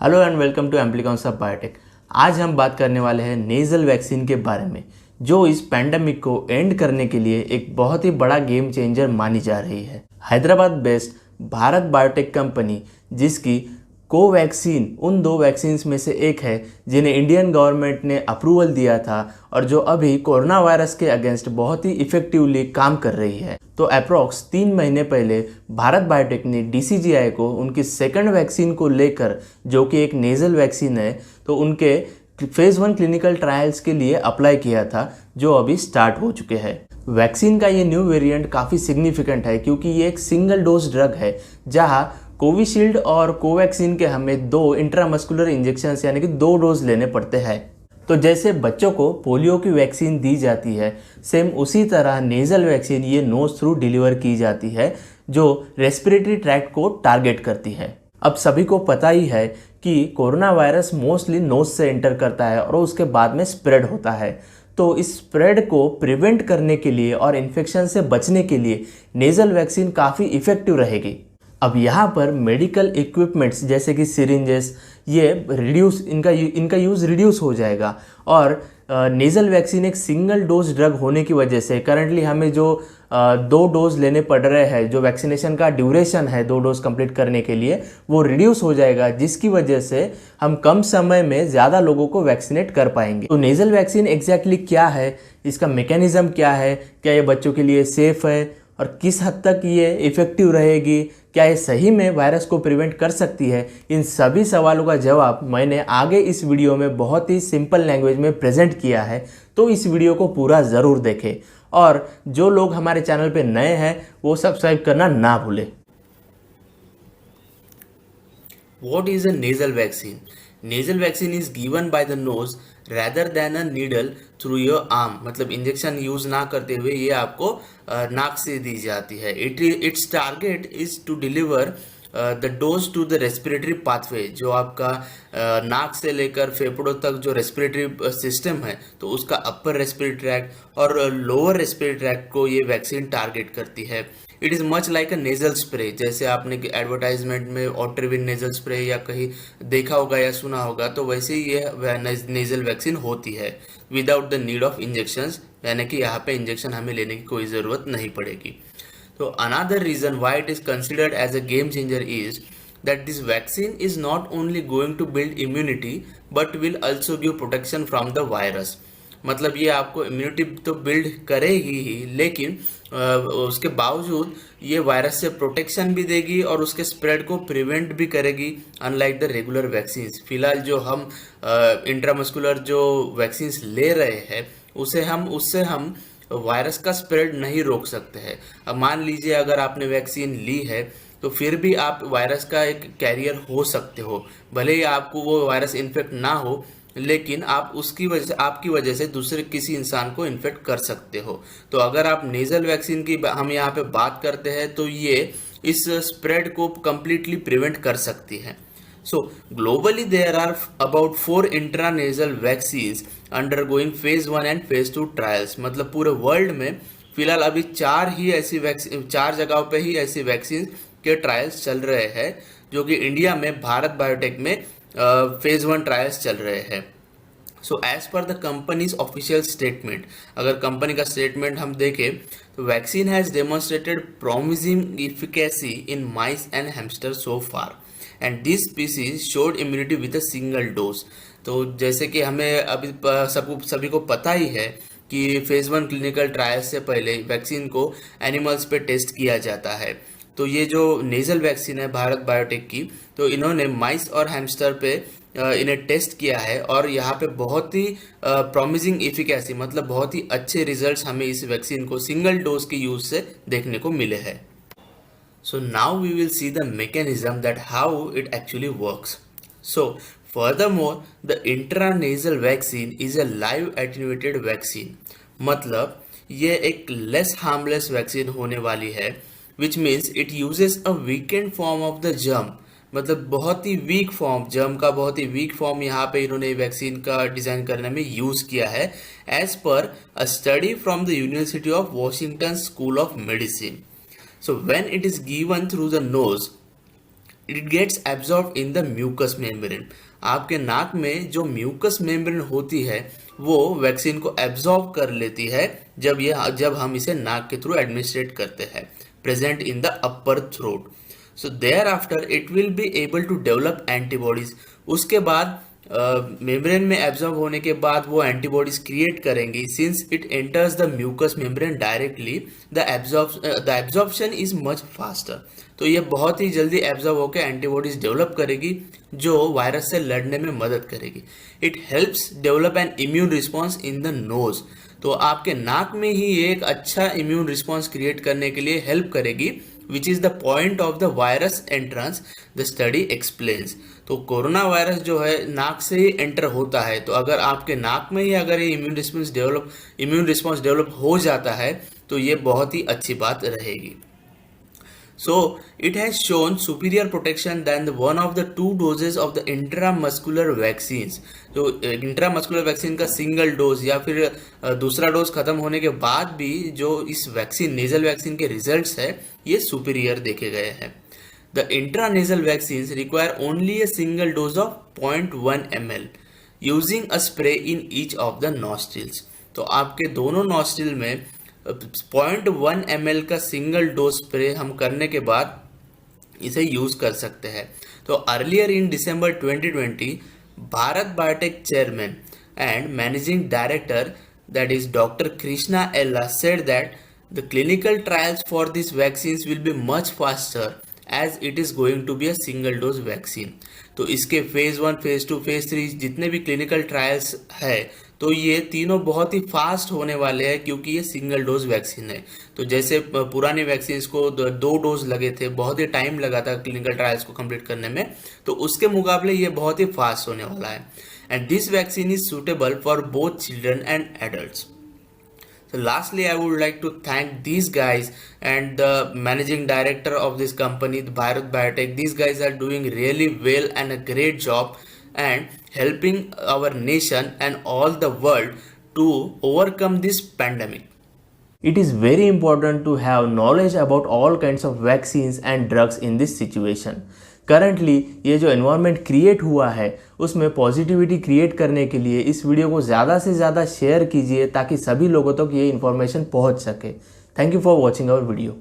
Hello and welcome to amplicons of biotech. आज हम बात करने वाले हैं नेजल वैक्सीन के बारे में, जो इस पैंडमिक को एंड करने के लिए एक बहुत ही बड़ा गेम चेंजर मानी जा रही है। Hyderabad based Bharat biotech company, जिसकी कोवैक्सीन उन दो वैक्सीन्स में से एक है जिन्हें इंडियन गवर्नमेंट ने अप्रूवल दिया था और जो अभी कोरोना वायरस के अगेंस्ट बहुत ही इफेक्टिवली काम कर रही है। तो अप्रॉक्स 3 महीने पहले भारत बायोटेक ने DCGI को उनकी सेकंड वैक्सीन को लेकर, जो कि एक नेजल वैक्सीन है, तो उनके फेज़ 1 क्लिनिकल ट्रायल्स के लिए अप्लाई किया था, जो अभी स्टार्ट हो चुके हैं। वैक्सीन का ये न्यू वेरिएंट काफ़ी सिग्निफिकेंट है क्योंकि ये एक सिंगल डोज ड्रग है, जहां कोविशील्ड और कोवैक्सीन के हमें 2 इंट्रामस्कुलर इंजेक्शंस यानी कि 2 डोज लेने पड़ते हैं। तो जैसे बच्चों को पोलियो की वैक्सीन दी जाती है, सेम उसी तरह नेजल वैक्सीन ये नोज थ्रू डिलीवर की जाती है, जो रेस्पिरेटरी ट्रैक्ट को टारगेट करती है। अब सभी को पता ही है कि कोरोना वायरस मोस्टली नोज से एंटर करता है और उसके बाद में स्प्रेड होता है। तो इस स्प्रेड को प्रिवेंट करने के लिए और इन्फेक्शन से बचने के लिए नेजल वैक्सीन काफ़ी इफ़ेक्टिव रहेगी। अब यहाँ पर मेडिकल इक्विपमेंट्स जैसे कि सिरिंजेस, ये इनका यूज़ रिड्यूस हो जाएगा और नेज़ल वैक्सीन एक सिंगल डोज ड्रग होने की वजह से करंटली हमें जो 2 डोज लेने पड़ रहे हैं, जो वैक्सीनेशन का ड्यूरेशन है 2 डोज कंप्लीट करने के लिए, वो रिड्यूस हो जाएगा, जिसकी वजह से हम कम समय में ज़्यादा लोगों को वैक्सीनेट कर पाएंगे। तो नेज़ल वैक्सीन एग्जैक्टली क्या है, इसका मैकेनिज्म क्या है, क्या ये बच्चों के लिए सेफ़ है और किस हद तक ये इफ़ेक्टिव रहेगी, क्या ये सही में वायरस को प्रिवेंट कर सकती है, इन सभी सवालों का जवाब मैंने आगे इस वीडियो में बहुत ही सिंपल लैंग्वेज में प्रेजेंट किया है। तो इस वीडियो को पूरा ज़रूर देखें और जो लोग हमारे चैनल पे नए हैं वो सब्सक्राइब करना ना भूलें। What is a nasal vaccine? Nasal vaccine is given by the nose rather than a needle through your arm. मतलब इंजेक्शन यूज ना करते हुए ये आपको नाक से दी जाती है। Its target is to deliver the dose to the respiratory pathway, जो आपका नाक से लेकर फेफड़ों तक जो रेस्पिरेटरी सिस्टम है, तो उसका अपर रेस्पिरेटरी ट्रैक्ट और लोअर रेस्पिरेटरी ट्रैक्ट को ये वैक्सीन टारगेट करती है। It is much like a nasal spray, जैसे आपने एडवर्टाइजमेंट में ऑट्रिविन नेजल स्प्रे या कहीं देखा होगा या सुना होगा, तो वैसे ही ये नेजल वैक्सीन होती है without the need of injections, यानी कि यहाँ पे इंजेक्शन हमें लेने की कोई ज़रूरत नहीं पड़ेगी। So another reason why it is considered as a game changer is that this vaccine is not only going to build immunity but will also give protection from the virus. मतलब ये आपको इम्यूनिटी तो build करेगी ही, लेकिन उसके बावजूद ये virus से प्रोटेक्शन भी देगी और उसके स्प्रेड को प्रिवेंट भी करेगी, अनलाइक द रेगुलर वैक्सीन्स। फिलहाल जो हम इंट्रामस्कुलर जो वैक्सीन्स ले रहे हैं उससे हम वायरस का स्प्रेड नहीं रोक सकते हैं। अब मान लीजिए अगर आपने वैक्सीन ली है तो फिर भी आप वायरस का एक कैरियर हो सकते हो, भले ही आपको वो वायरस इन्फेक्ट ना हो, लेकिन आप आपकी वजह से दूसरे किसी इंसान को इन्फेक्ट कर सकते हो। तो अगर आप नेजल वैक्सीन की हम यहाँ पे बात करते हैं तो ये इस स्प्रेड को कंप्लीटली प्रिवेंट कर सकती है। So globally there are about 4 intranasal vaccines undergoing phase 1 and phase 2 trials। मतलब पूरे वर्ल्ड में फिलहाल अभी 4 जगहों पे ही ऐसी वैक्सीन के ट्रायल्स चल रहे हैं, जो कि इंडिया में भारत बायोटेक में फेज 1 ट्रायल्स चल रहे हैं। So as per the company's official statement, अगर कंपनी का स्टेटमेंट हम देखें तो vaccine has demonstrated promising efficacy in mice and hamster so far and this species showed immunity with a single dose. तो जैसे कि हमें अभी सभी को पता ही है कि फेज 1 क्लिनिकल ट्रायल से पहले वैक्सीन को एनिमल्स पे टेस्ट किया जाता है। तो ये जो नेजल वैक्सीन है भारत बायोटेक की, तो इन्होंने माइस और हैमस्टर पे इन्हें टेस्ट किया है और यहाँ पे बहुत ही प्रॉमिसिंग इफिकेसी, मतलब बहुत ही अच्छे रिजल्ट्स हमें इस वैक्सीन को सिंगल डोज के यूज से देखने को मिले हैं। So now we will see the mechanism that how it actually works. So furthermore, the intranasal vaccine is a live attenuated vaccine. मतलब ये एक less harmless vaccine होने वाली है, which means it uses a weakened form of the germ. मतलब बहुत ही weak form, germ का बहुत ही वीक फॉर्म यहाँ पे इन्होंने वैक्सीन का डिज़ाइन करने में यूज़ किया है, as per a study from the University of Washington School of Medicine. So when it is given through the nose, it gets absorb in the mucus membrane. आपके नाक में जो म्यूकस मेम्ब्रेन होती है वो वैक्सीन को एब्जॉर्ब कर लेती है जब हम इसे नाक के थ्रू एडमिनिस्ट्रेट करते हैं, present in the upper throat. So there after it will be able to develop antibodies. उसके बाद मेम्ब्रेन में एब्जॉर्ब होने के बाद वो एंटीबॉडीज क्रिएट करेंगी। Since it enters the mucus membrane directly, the absorption is much faster. तो ये बहुत ही जल्दी एब्जॉर्ब होकर एंटीबॉडीज डेवलप करेगी जो वायरस से लड़ने में मदद करेगी। It helps develop an immune response in the nose. तो आपके नाक में ही ये एक अच्छा इम्यून रिस्पॉन्स क्रिएट करने के लिए हेल्प करेगी, which is the point of the virus entrance, the study explains. तो कोरोना वायरस जो है नाक से ही एंटर होता है, तो अगर आपके नाक में ही अगर ये इम्यून रिस्पॉन्स डेवलप हो जाता है तो ये बहुत ही अच्छी बात रहेगी। So it has shown superior protection than the one of the 2 doses of the intramuscular vaccines। तो इंट्रामस्कुलर वैक्सीन का सिंगल डोज या फिर दूसरा डोज खत्म होने के बाद भी जो इस वैक्सीन नेजल वैक्सीन के रिजल्ट्स है ये सुपीरियर देखे गए हैं। The intranasal vaccines require only a single dose of 0.1 ml using a spray in each of the nostrils। तो आपके दोनों नॉस्ट्रिल में 0.1 ml का सिंगल डोज स्प्रे हम करने के बाद इसे यूज कर सकते हैं। तो earlier in December 2020 Bharat Biotech chairman and managing director that is doctor Krishna Ella said that the clinical trials for this vaccines will be much faster as it is going to be a single dose vaccine. तो इसके phase 1, phase 2, phase 3 जितने भी clinical trials है तो ये तीनों बहुत ही fast होने वाले हैं क्योंकि ये सिंगल डोज वैक्सीन है। तो जैसे पुरानी वैक्सीन को 2 डोज लगे थे, बहुत ही टाइम लगा था क्लिनिकल ट्रायल्स को कंप्लीट करने में, तो उसके मुकाबले ये बहुत ही फास्ट होने वाला है। And this vaccine is suitable for both children and adults. So lastly, I would like to thank these guys and the managing director of this company, the Bharat Biotech. These guys are doing really well and a great job and helping our nation and all the world to overcome this pandemic. It is very important to have knowledge about all kinds of vaccines and drugs in this situation. Currently ये जो environment create हुआ है उसमें positivity create करने के लिए इस video को ज़्यादा से ज़्यादा शेयर कीजिए ताकि सभी लोगों तक ये इन्फॉर्मेशन पहुंच सके। Thank you for watching our video.